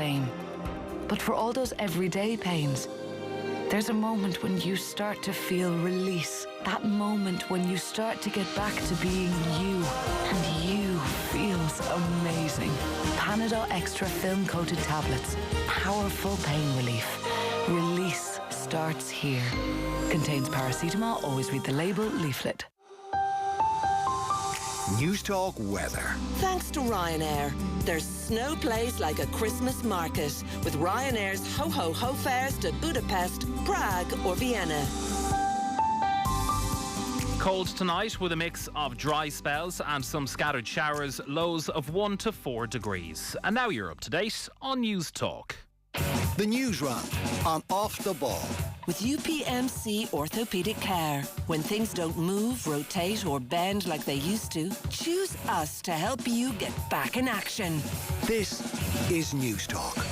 fame. But for all those everyday pains, there's a moment when you start to feel release. That moment when you start to get back to being you. And you feels amazing. Panadol Extra film-coated tablets. Powerful pain relief. Release starts here. Contains paracetamol. Always read the label, leaflet. Newstalk weather. Thanks to Ryanair. There's no place like a Christmas market with Ryanair's ho-ho-ho fares to Budapest, Prague or Vienna. Cold tonight with a mix of dry spells and some scattered showers, lows of 1 to 4 degrees. And now you're up to date on Newstalk. The Newsround on Off the Ball. With UPMC Orthopaedic Care. When things don't move, rotate or bend like they used to, choose us to help you get back in action. This is Newstalk.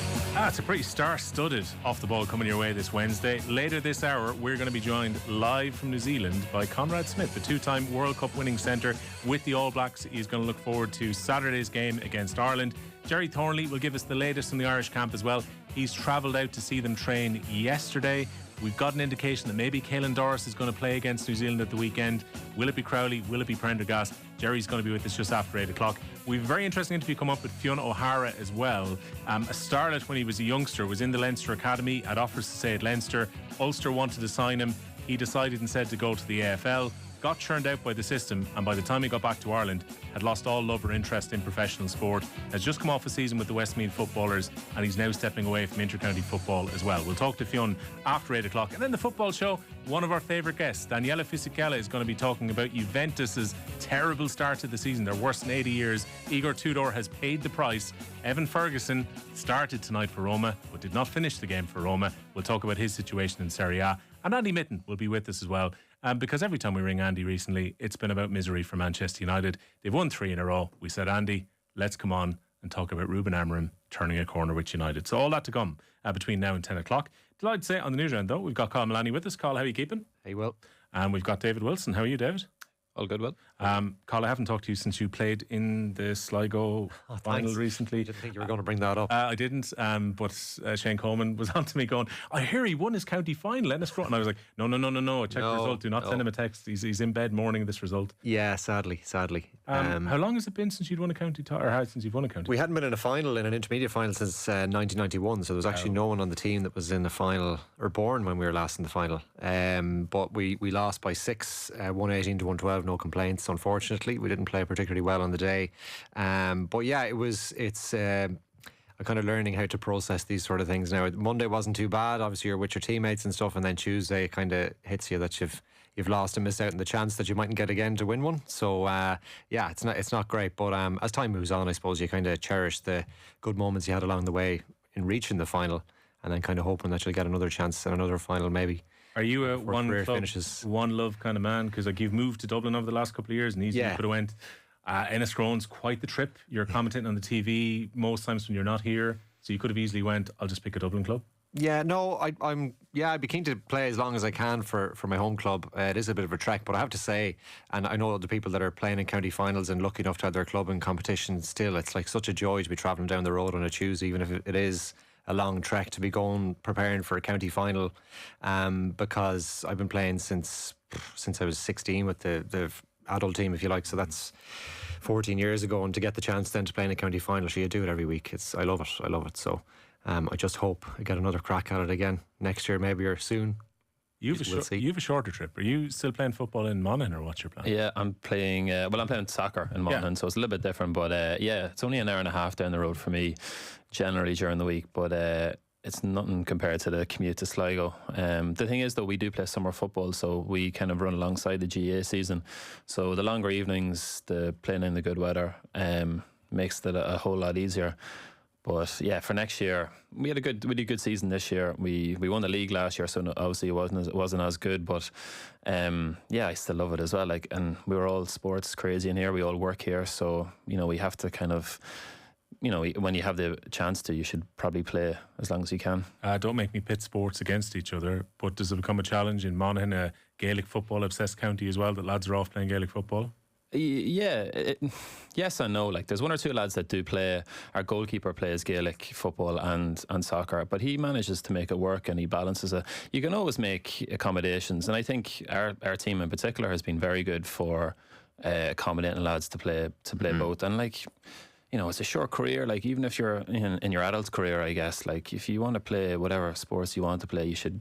It's a pretty star-studded Off the Ball coming your way this Wednesday. Later this hour, we're going to be joined live from New Zealand by Conrad Smith, the two-time World Cup winning centre with the All Blacks. He's going to look forward to Saturday's game against Ireland. Jerry Thornley will give us the latest from the Irish camp as well. He's travelled out to see them train yesterday. We've got an indication that maybe Caelan Doris is going to play against New Zealand at the weekend. Will it be Crowley? Will it be Prendergast? Jerry's going to be with us just after 8 o'clock. We've a very interesting interview come up with Fiona O'Hara as well. A starlet when he was a youngster, was in the Leinster Academy, had offers to stay at Leinster. Ulster wanted to sign him. He decided instead to go to the AFL. Got churned out by the system, and by the time he got back to Ireland, had lost all love or interest in professional sport. Has just come off a season with the Westmeath footballers, and he's now stepping away from inter-county football as well. We'll talk to Fionn after 8 o'clock. And then the football show, one of our favourite guests, Daniela Fisichella, is going to be talking about Juventus's terrible start to the season. They're worse than 80 years. Igor Tudor has paid the price. Evan Ferguson started tonight for Roma, but did not finish the game for Roma. We'll talk about his situation in Serie A. And Andy Mitten will be with us as well. Because every time we ring Andy recently, it's been about misery for Manchester United. They've won 3 in a row. We said, Andy, let's come on and talk about Ruben Amorim turning a corner with United. So all that to come between now and 10 o'clock. Delighted to say on the Newsround, though, we've got Carl Mullaney with us. Carl, how are you keeping? Hey, Will. And we've got David Wilson. How are you, David? All good, Will. Carl, I haven't talked to you since you played in the Sligo final recently. I didn't think you were going to bring that up. I didn't, but Shane Coleman was on to me going, I hear he won his county final, Enniscrow. And I was like, no, check the result. Do not send him a text. He's in bed mourning this result. Yeah, sadly. How long has it been since you'd won a county title, or since you've won a county? We hadn't been in a final, in an intermediate final, since 1991, so there was actually no one on the team that was in the final, or born when we were last in the final. But we lost by 6, 118 to 112, no complaints, unfortunately. We didn't play particularly well on the day. But yeah, it's I'm kind of learning how to process these sort of things now. Monday wasn't too bad. Obviously, you're with your teammates and stuff, and then Tuesday it kind of hits you that you've lost and missed out on the chance that you mightn't get again to win one. So yeah, it's not great. But as time moves on, I suppose you kind of cherish the good moments you had along the way in reaching the final, and then kind of hoping that you'll get another chance at another final maybe. Are you a one club, one love kind of man? Because you've moved to Dublin over the last couple of years, and easily could have went. Enniscrone's quite the trip. You're commentating on the TV most times when you're not here, so you could have easily went, I'll just pick a Dublin club. Yeah, no, I'd be keen to play as long as I can for my home club. It is a bit of a trek, but I have to say, and I know the people that are playing in county finals and lucky enough to have their club in competition still, it's like such a joy to be travelling down the road on a Tuesday, even if it is a long trek, to be going preparing for a county final, because I've been playing since I was 16 with the adult team, if you like, so that's 14 years ago, and to get the chance then to play in a county final, so you do it every week. I love it. So I just hope I get another crack at it again next year, maybe, or soon. You've a shorter trip. Are you still playing football in Monaghan, or what's your plan? Yeah, I'm playing soccer in Monaghan, so it's a little bit different, but it's only an hour and a half down the road for me generally during the week, but it's nothing compared to the commute to Sligo. The thing is, though, we do play summer football, so we kind of run alongside the GA season, so the longer evenings, the playing in the good weather makes it a whole lot easier. But yeah, for next year, we had a good season this year. We won the league last year, so obviously it wasn't as good. But I still love it as well. And we were all sports crazy in here. We all work here, so we have to kind of, when you have the chance to, you should probably play as long as you can. Don't make me pit sports against each other. But does it become a challenge in Monaghan, a Gaelic football obsessed county as well, that lads are off playing Gaelic football? Yes and no. Like, there's one or two lads that do play. Our goalkeeper plays Gaelic football and soccer, but he manages to make it work and he balances it. You can always make accommodations, and I think our team in particular has been very good for accommodating lads to play both. And like, you know, it's a short career. Like, even if you're in your adult career, I guess, like, if you want to play whatever sports you want to play, you should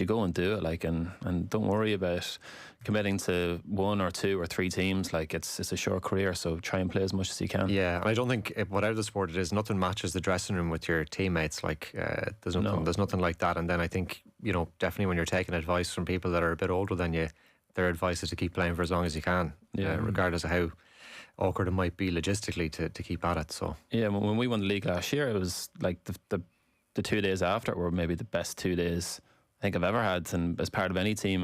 go and do it. Like, and don't worry about committing to one or two or three teams. Like, it's a short career, so try and play as much as you can. Yeah, and I don't think whatever the sport it is, nothing matches the dressing room with your teammates. Like, there's nothing like that. And then I think, you know, definitely when you're taking advice from people that are a bit older than you, their advice is to keep playing for as long as you can, regardless of how awkward it might be logistically to keep at it. So yeah, when we won the league last year, it was like the 2 days after were maybe the best 2 days I think I've ever had, and as part of any team.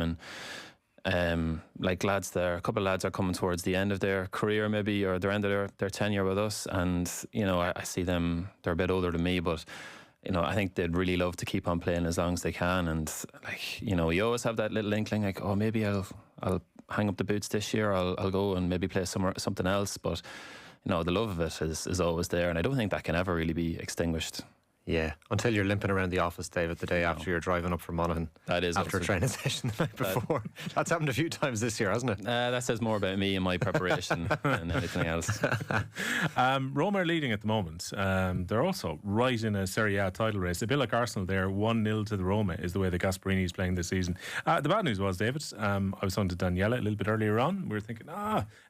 And like, lads there, a couple of lads are coming towards the end of their career maybe, or their end of their tenure with us, and you know, I see them, they're a bit older than me, but you know, I think they'd really love to keep on playing as long as they can. And like, you know, you always have that little inkling, like, oh, maybe I'll hang up the boots this year, I'll go and maybe play something else. But you know, the love of it is always there, and I don't think that can ever really be extinguished. Yeah, until you're limping around the office, David, the day after you're driving up from Monaghan. That is after a training session the night before. That's happened a few times this year, hasn't it? That says more about me and my preparation than anything else. Roma are leading at the moment. They're also right in a Serie A title race. A bit like Arsenal there, 1-0 to the Roma is the way the Gasperini is playing this season. The bad news was, David, I was on to Daniela a little bit earlier on. We were thinking,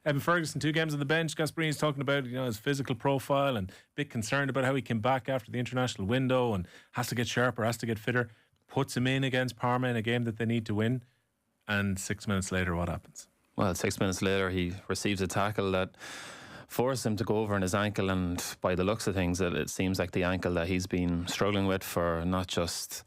Evan Ferguson, 2 games on the bench. Gasperini's talking about, you know, his physical profile and a bit concerned about how he came back after the international window and has to get sharper, has to get fitter. Puts him in against Parma in a game that they need to win, and 6 minutes later, what happens? Well, 6 minutes later, he receives a tackle that forced him to go over on his ankle, and by the looks of things, it seems like the ankle that he's been struggling with for not just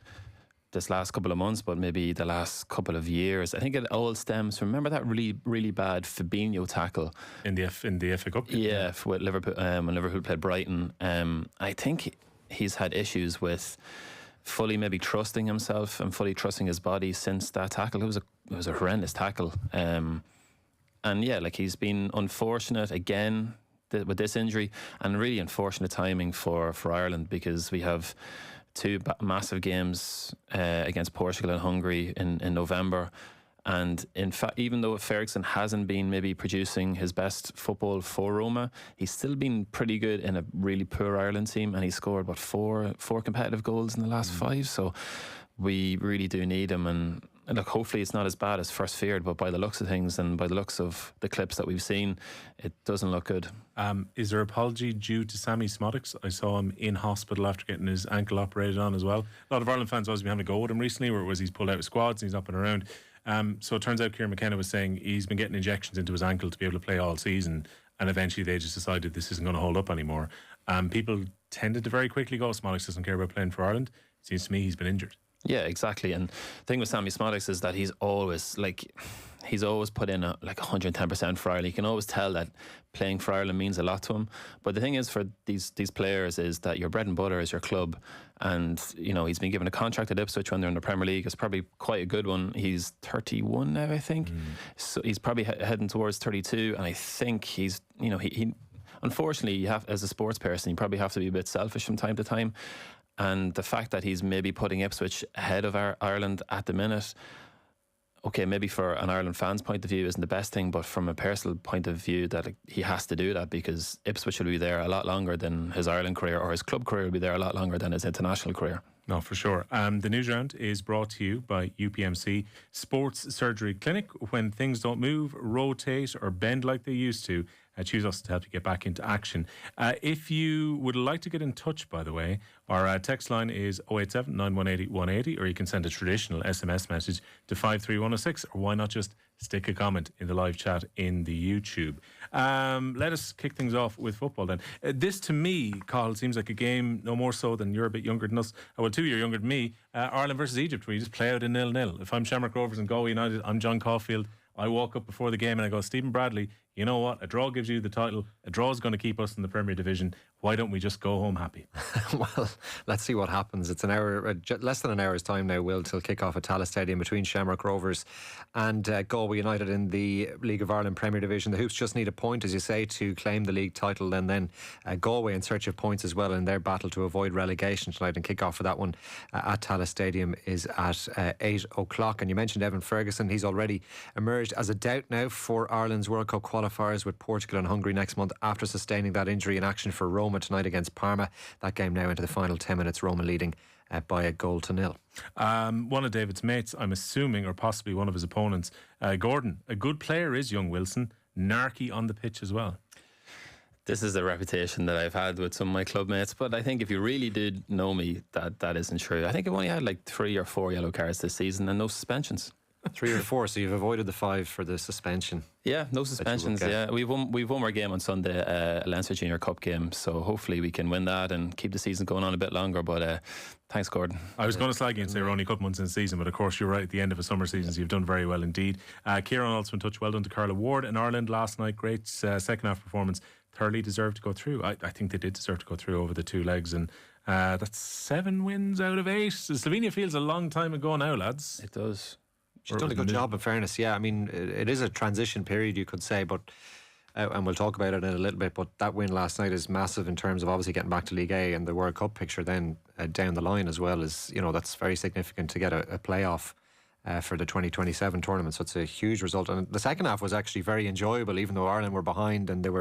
this last couple of months, but maybe the last couple of years. I think it all stems from, remember that really, really bad Fabinho tackle in the FA Cup? Yeah, with Liverpool, when Liverpool played Brighton. I think he's had issues with fully maybe trusting himself and fully trusting his body since that tackle. It was a horrendous tackle. And yeah, like, he's been unfortunate again with this injury, and really unfortunate timing for Ireland, because we have 2 massive games against Portugal and Hungary in November. And in fact, even though Ferguson hasn't been maybe producing his best football for Roma, he's still been pretty good in a really poor Ireland team, and he scored four competitive goals in the last 5. So we really do need him. And look, hopefully it's not as bad as first feared, but by the looks of things and by the looks of the clips that we've seen, it doesn't look good. Is there apology due to Sammy Smodics? I saw him in hospital after getting his ankle operated on as well. A lot of Ireland fans always been having a go with him recently, where it was he's pulled out of squads and he's up and around. So it turns out Kieran McKenna was saying he's been getting injections into his ankle to be able to play all season, and eventually they just decided this isn't going to hold up anymore. People tended to very quickly go, Smodics doesn't care about playing for Ireland. It seems to me he's been injured. Yeah, exactly. And the thing with Sammy Smodics is that he's always put in 110% for Ireland. You can always tell that playing for Ireland means a lot to him. But the thing is, for these players, is that your bread and butter is your club. And you know, he's been given a contract at Ipswich when they're in the Premier League. It's probably quite a good one. He's 31 now, I think. So he's probably heading towards 32. And I think he's, you know, he unfortunately, you have, as a sports person, you probably have to be a bit selfish from time to time. And the fact that he's maybe putting Ipswich ahead of Ireland at the minute, okay, maybe for an Ireland fan's point of view isn't the best thing, but from a personal point of view, that he has to do that, because Ipswich will be there a lot longer than his Ireland career, or his club career will be there a lot longer than his international career. No, for sure. The Newsround is brought to you by UPMC Sports Surgery Clinic. When things don't move, rotate or bend like they used to, choose us to help you get back into action. If you would like to get in touch, by the way, our text line is 087 9180 180, or you can send a traditional SMS message to 53106, or why not just stick a comment in the live chat in the YouTube. Let us kick things off with football then. This, to me, Cathal, seems like a game no more so than you're a bit younger than us. Well, 2 years younger than me. Ireland versus Egypt, where you just play out a 0-0. If I'm Shamrock Rovers and Galway United, I'm John Caulfield. I walk up before the game and I go, Stephen Bradley, you know what? A draw gives you the title. A draw is going to keep us in the Premier Division. why don't we just go home happy? Well, let's see what happens. It's an hour, less than an hour's time now, Will, till kick-off at Tallaght Stadium between Shamrock Rovers and Galway United in the League of Ireland Premier Division. The Hoops just need a point, as you say, to claim the league title, and then Galway in search of points as well in their battle to avoid relegation tonight. And kick-off for that one at Tallaght Stadium is at 8 o'clock. And you mentioned Evan Ferguson. He's already emerged as a doubt now for Ireland's World Cup qualifiers with Portugal and Hungary next month after sustaining that injury in action for Roma tonight against Parma. That game now into the final 10 minutes, Roma leading by 1-0. One of David's mates, I'm assuming, or possibly one of his opponents, Gordon, a good player is young Wilson, narky on the pitch as well. This is the reputation that I've had with some of my club mates, but I think if you really did know me, that isn't true. I think I've only had like 3 or 4 yellow cards this season and no suspensions. 3 or 4, so you've avoided the 5 for the suspension. Yeah, no suspensions. Yeah, we've won our game on Sunday, a Leinster Junior Cup game. So hopefully we can win that and keep the season going on a bit longer. But thanks, Gordon. I was going to slag you and say we're only a couple months in the season, but of course you're right. At the end of a summer season, so you've done very well indeed. Kieran also in touch. Well done to Carla Ward in Ireland last night. Great second half performance. Thoroughly deserved to go through. I think they did deserve to go through over the 2 legs, and that's 7 wins out of 8. Slovenia feels a long time ago now, lads. It does. She's done a good job, in fairness. Yeah, I mean, it is a transition period, you could say, but and we'll talk about it in a little bit, but that win last night is massive in terms of obviously getting back to League A and the World Cup picture then down the line as well. Is, you know, that's very significant to get a playoff for the 2027 tournament. So it's a huge result. And the second half was actually very enjoyable, even though Ireland were behind and it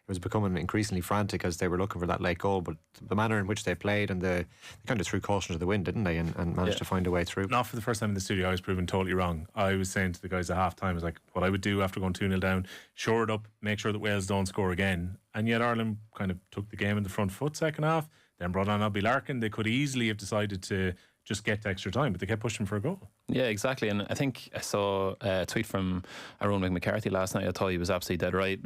was becoming increasingly frantic as they were looking for that late goal. But the manner in which they played, and they kind of threw caution to the wind, didn't they? And managed to find a way through. Not for the first time in the studio, I was proven totally wrong. I was saying to the guys at half time, I was like, what I would do after going 2-0 down, shore it up, make sure that Wales don't score again. And yet Ireland kind of took the game in the front foot second half, then brought on Abbie Larkin. They could easily have decided to just get to extra time, but they kept pushing for a goal. Yeah, exactly. And I think I saw a tweet from Aaron McCarthy last night. I thought he was absolutely dead right.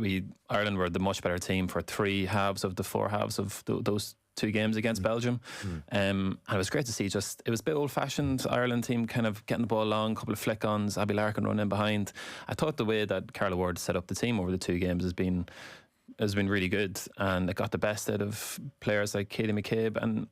Ireland were the much better team for 3 halves of the 4 halves of those 2 games against Belgium. And it was great to see. Just, it was a bit old-fashioned Ireland team, kind of getting the ball along, a couple of flick-ons, Abbie Larkin running in behind. I thought the way that Carla Ward set up the team over the 2 games has been really good, and it got the best out of players like Katie McCabe, and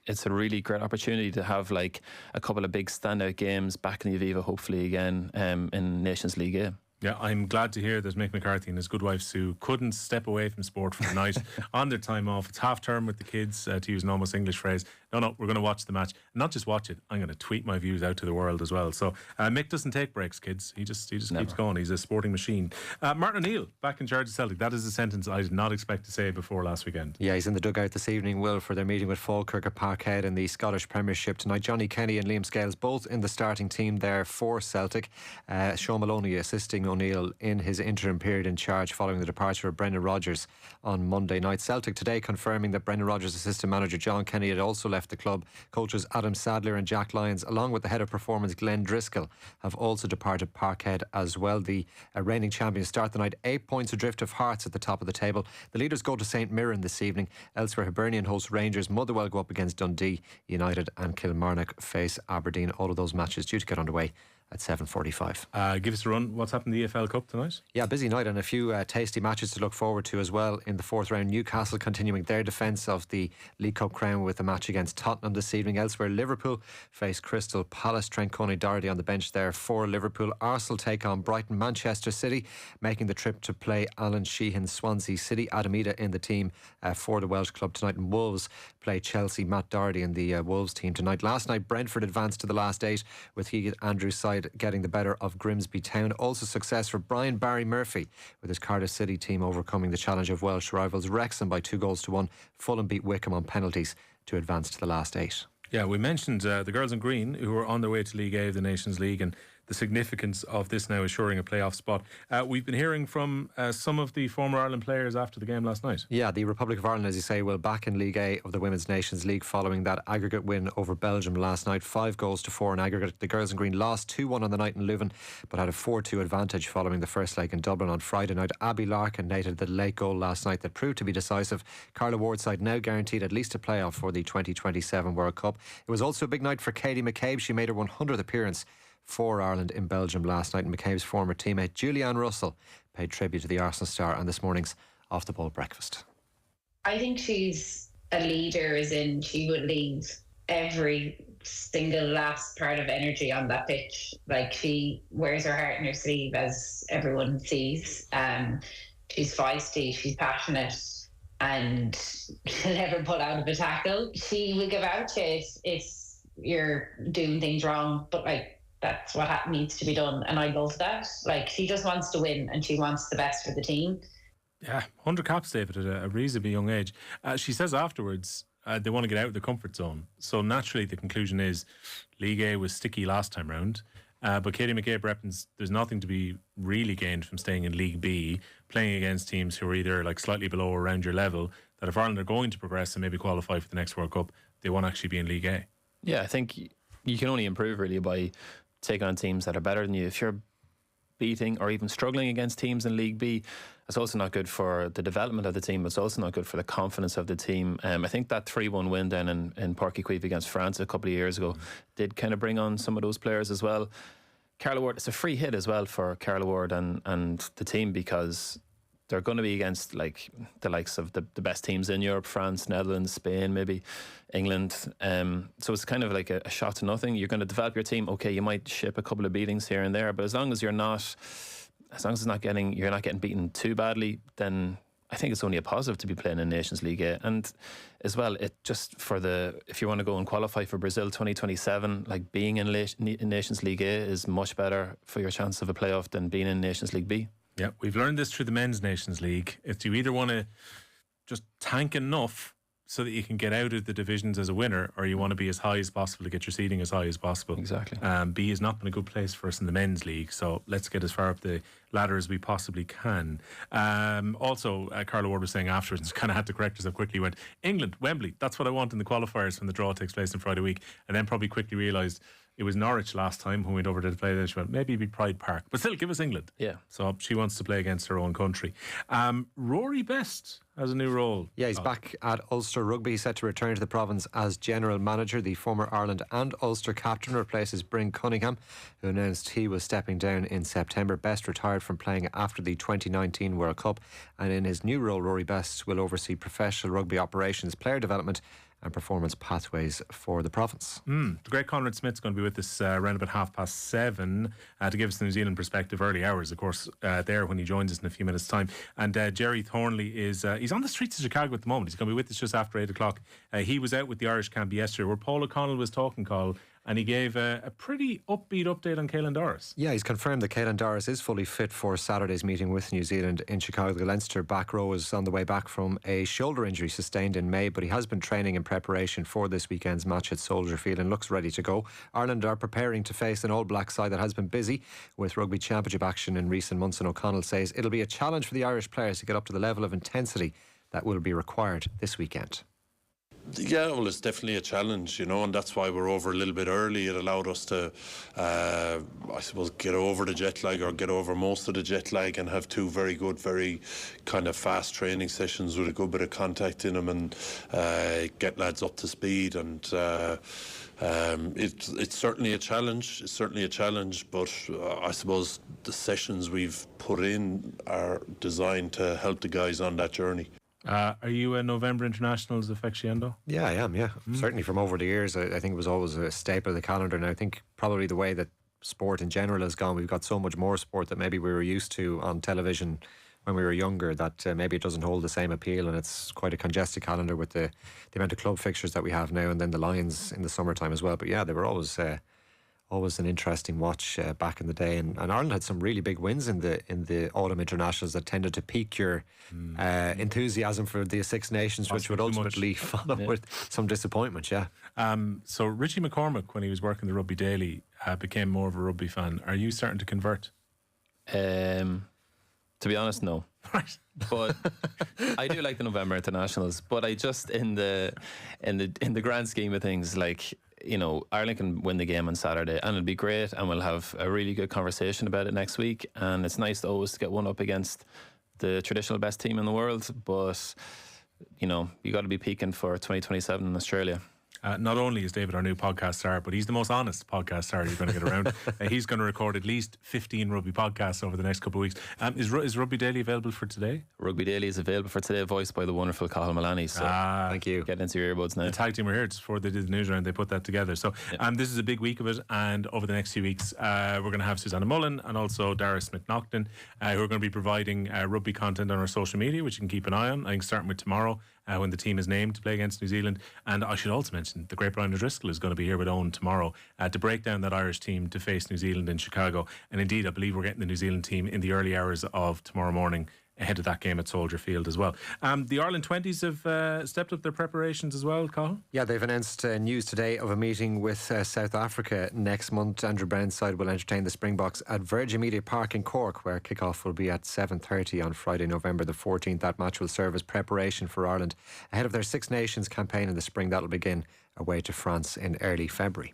it's a really great opportunity to have like a couple of big standout games back in the Aviva, hopefully again in Nations League A. Yeah, I'm glad to hear that Mick McCarthy and his good wife Sue couldn't step away from sport for the night on their time off. It's half term with the kids, to use an almost English phrase. No, we're going to watch the match. Not just watch it, I'm going to tweet my views out to the world as well. So Mick doesn't take breaks, kids. He just keeps going. He's a sporting machine. Martin O'Neill back in charge of Celtic. That is a sentence I did not expect to say before last weekend. Yeah, he's in the dugout this evening, Will, for their meeting with Falkirk at Parkhead in the Scottish Premiership tonight. Johnny Kenny and Liam Scales both in the starting team there for Celtic. Sean Maloney assisting O'Neill in his interim period in charge following the departure of Brendan Rodgers on Monday night. Celtic today confirming that Brendan Rodgers' assistant manager John Kenny had also left the club. Coaches Adam Sadler and Jack Lyons, along with the head of performance Glenn Driscoll, have also departed Parkhead as well. The reigning champions start the night 8 points adrift of Hearts at the top of the table. The leaders go to St Mirren this evening. Elsewhere, Hibernian host Rangers. Motherwell go up against Dundee United, and Kilmarnock face Aberdeen. All of those matches due to get underway at 7:45. Give us a run. What's happened in the EFL Cup tonight? Yeah, busy night and a few tasty matches to look forward to as well. In the 4th round, Newcastle continuing their defence of the League Cup crown with a match against Tottenham this evening. Elsewhere, Liverpool face Crystal Palace. Trent Coney-Doherty on the bench there for Liverpool. Arsenal take on Brighton. Manchester City making the trip to play Alan Sheehan's Swansea City. Adam Ida in the team for the Welsh club tonight. And Wolves play Chelsea. Matt Doherty in the Wolves team tonight. Last night, Brentford advanced to the last 8 with Heath Andrews' side getting the better of Grimsby Town. Also success for Brian Barry Murphy with his Cardiff City team overcoming the challenge of Welsh rivals Wrexham by 2-1. Fulham beat Wickham on penalties to advance to the last 8. Yeah, we mentioned the girls in green who are on their way to League A of the Nations League, and the significance of this now assuring a playoff spot. We've been hearing from some of the former Ireland players after the game last night. Yeah, the Republic of Ireland, as you say, will back in League A of the Women's Nations League following that aggregate win over Belgium last night. 5-4 in aggregate. The girls in green lost 2-1 on the night in Leuven, but had a 4-2 advantage following the first leg in Dublin on Friday night. Abbie Larkin netted the late goal last night that proved to be decisive. Carla Ward's side now guaranteed at least a playoff for the 2027 World Cup. It was also a big night for Katie McCabe. She made her 100th appearance for Ireland in Belgium last night, and McCabe's former teammate Julianne Russell paid tribute to the Arsenal star on this morning's Off the Ball breakfast. I think she's a leader, as in she would leave every single last part of energy on that pitch. Like, she wears her heart in her sleeve, as everyone sees. She's feisty, she's passionate, and she'll never pull out of a tackle. She will give out to you if you're doing things wrong, but like, that's what needs to be done, and I love that. Like, she just wants to win, and she wants the best for the team. Yeah, 100 caps, David, at a reasonably young age. She says afterwards they want to get out of the comfort zone. So naturally the conclusion is League A was sticky last time round. But Katie McCabe reckons there's nothing to be really gained from staying in League B, playing against teams who are either like slightly below or around your level, that if Ireland are going to progress and maybe qualify for the next World Cup, they won't actually be in League A. Yeah, I think you can only improve really by taking on teams that are better than you. If you're beating or even struggling against teams in League B, it's also not good for the development of the team. It's also not good for the confidence of the team. I think that 3-1 win down in Páirc Uí Chaoimh against France a couple of years ago did kind of bring on some of those players as well. Carla Ward, it's a free hit as well for Carla Ward and the team, because they're going to be against like the likes of the best teams in Europe: France, Netherlands, Spain, maybe England. So it's kind of like a shot to nothing. You're going to develop your team. Okay, you might ship a couple of beatings here and there, but as long as you're not getting beaten too badly, then I think it's only a positive to be playing in Nations League A. And as well, it just if you want to go and qualify for Brazil 2027, like being in Nations League A is much better for your chance of a playoff than being in Nations League B. Yeah, we've learned this through the Men's Nations League. If you either want to just tank enough so that you can get out of the divisions as a winner, or you want to be as high as possible to get your seeding as high as possible. Exactly. B has not been a good place for us in the Men's League, so let's get as far up the ladder as we possibly can. Also, Carla Ward was saying afterwards, kind of had to correct herself quickly, went, England, Wembley, that's what I want in the qualifiers when the draw takes place on Friday week, and then probably quickly realised it was Norwich last time when we went over to play there. She went, maybe it'd be Pride Park, but still, give us England. Yeah. So she wants to play against her own country. Rory Best has a new role. Yeah, he's back at Ulster Rugby, set to return to the province as general manager. The former Ireland and Ulster captain replaces Bryn Cunningham, who announced he was stepping down in September. Best retired from playing after the 2019 World Cup, and in his new role, Rory Best will oversee professional rugby operations, player development and performance pathways for the province. The great Conrad Smith's going to be with us around about 7:30 to give us the New Zealand perspective. Early hours, of course, there when he joins us in a few minutes' time. And Jerry Thornley is he's on the streets of Chicago at the moment. He's going to be with us just after 8 o'clock. He was out with the Irish camp yesterday, where Paul O'Connell was talking, Carl, and he gave a pretty upbeat update on Caelan Doris. Yeah, he's confirmed that Caelan Doris is fully fit for Saturday's meeting with New Zealand in Chicago. The Leinster back row is on the way back from a shoulder injury sustained in May, but he has been training in preparation for this weekend's match at Soldier Field and looks ready to go. Ireland are preparing to face an All Black side that has been busy with Rugby Championship action in recent months, and O'Connell says it'll be a challenge for the Irish players to get up to the level of intensity that will be required this weekend. Yeah, well, it's definitely a challenge, and that's why we're over a little bit early. It allowed us to, I suppose, get over the jet lag, or get over most of the jet lag, and have two very good, very kind of fast training sessions with a good bit of contact in them, and get lads up to speed. And it's certainly a challenge. It's certainly a challenge, but I suppose the sessions we've put in are designed to help the guys on that journey. Are you a November Internationals aficionado? Yeah, I am, yeah. Certainly from over the years, I think it was always a staple of the calendar. And I think probably the way that sport in general has gone, we've got so much more sport that maybe we were used to on television when we were younger, that maybe it doesn't hold the same appeal, and it's quite a congested calendar with the amount of club fixtures that we have now, and then the Lions in the summertime as well. But yeah, they were always an interesting watch back in the day, and Ireland had some really big wins in the autumn internationals that tended to pique your enthusiasm for the Six Nations, which would ultimately follow with some disappointment. So Richie McCormick, when he was working the Rugby Daily, became more of a rugby fan. Are you starting to convert? To be honest, no. Right. But I do like the November internationals, but I just in the grand scheme of things, like, Ireland can win the game on Saturday and it'll be great, and we'll have a really good conversation about it next week, and it's nice to always get one up against the traditional best team in the world, but you got to be peaking for 2027 in Australia. Not only is David our new podcast star, but he's the most honest podcast star you're going to get around. He's going to record at least 15 rugby podcasts over the next couple of weeks. Is Rugby Daily available for today? Rugby Daily is available for today, voiced by the wonderful Cathal Mulraney. So thank you. Get into your earbuds now. The tag team were here just before they did the Newsround. They put that together. So this is a big week of it, and over the next few weeks we're going to have Susanna Mullen and also Dara Smith-Naughton who are going to be providing rugby content on our social media, which you can keep an eye on. I think starting with tomorrow when the team is named to play against New Zealand. And I should also mention the great Brian O'Driscoll is going to be here with Owen tomorrow to break down that Irish team to face New Zealand in Chicago. And indeed, I believe we're getting the New Zealand team in the early hours of tomorrow morning ahead of that game at Soldier Field as well. The Ireland 20s have stepped up their preparations as well, Cathal? Yeah, they've announced news today of a meeting with South Africa next month. Andrew Brennan's side will entertain the Springboks at Virgin Media Park in Cork, where kick-off will be at 7:30 on Friday, November the 14th. That match will serve as preparation for Ireland ahead of their Six Nations campaign in the spring. That'll begin away to France in early February.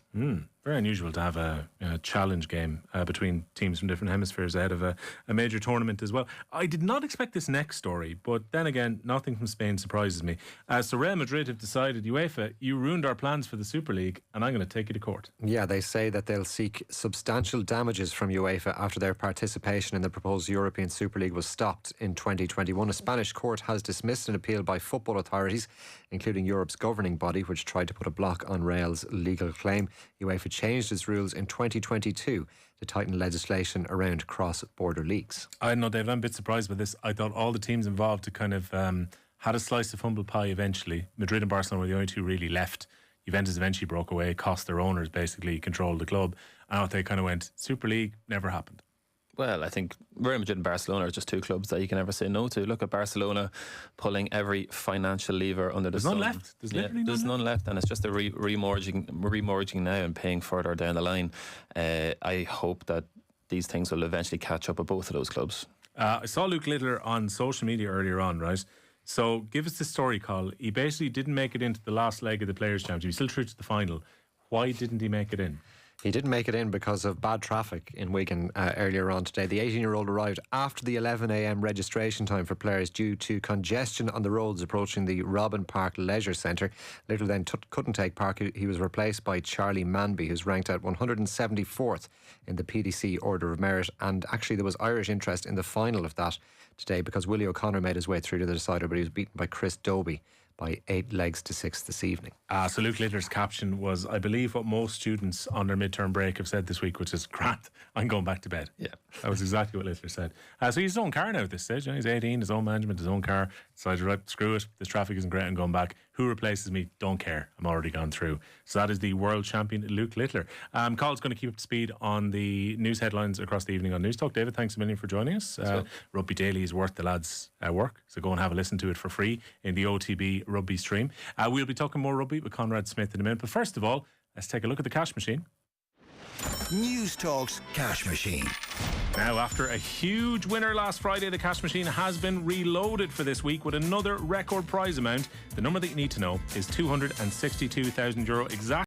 Very unusual to have a challenge game between teams from different hemispheres ahead of a major tournament as well. I did not expect this next story, but then again, nothing from Spain surprises me. So Real Madrid have decided, UEFA, you ruined our plans for the Super League, and I'm going to take you to court. Yeah, they say that they'll seek substantial damages from UEFA after their participation in the proposed European Super League was stopped in 2021. A Spanish court has dismissed an appeal by football authorities, including Europe's governing body, which tried to put a block on Real's legal claim. UEFA changed its rules in 2022 to tighten legislation around cross-border leagues. I don't know, David, I'm a bit surprised by this. I thought all the teams involved to kind of had a slice of humble pie eventually. Madrid and Barcelona were the only two really left. Juventus eventually broke away, cost their owners basically control the club. I thought they kind of went, Super League never happened. Well, I think Real Madrid and Barcelona are just two clubs that you can never say no to. Look at Barcelona pulling every financial lever under the sun. There's none left. There's literally none left, and it's just a remortgaging now and paying further down the line. I hope that these things will eventually catch up with both of those clubs. I saw Luke Littler on social media earlier on, right? So give us the story, Col. He basically didn't make it into the last leg of the Players' Championship. He was still through to the final. Why didn't he make it in? He didn't make it in because of bad traffic in Wigan earlier on today. The 18-year-old arrived after the 11 a.m. registration time for players due to congestion on the roads approaching the Robin Park Leisure Centre. Little then couldn't take part. He was replaced by Charlie Manby, who's ranked at 174th in the PDC Order of Merit. And actually there was Irish interest in the final of that today because Willie O'Connor made his way through to the decider, but he was beaten by Chris Dobie by 8 legs to 6 this evening. So Luke Littler's caption was, I believe, what most students on their midterm break have said this week, which is, Grant, I'm going back to bed. Yeah. That was exactly what Littler said. So he's his own car now at this stage. You know, he's 18, his own management, his own car. Decided, right, screw it, this traffic isn't great, I'm going back. Who replaces me? Don't care. I'm already gone through. So that is the world champion, Luke Littler. Colin's going to keep up to speed on the news headlines across the evening on News Talk. David, thanks a million for joining us. Rugby Daily is worth the lads' work, so go and have a listen to it for free in the OTB Rugby stream. We'll be talking more rugby with Conrad Smith in a minute, but first of all, let's take a look at the cash machine. News Talk's Cash Machine. Now, after a huge winner last Friday, the cash machine has been reloaded for this week with another record prize amount. The number that you need to know is €262,000 exactly.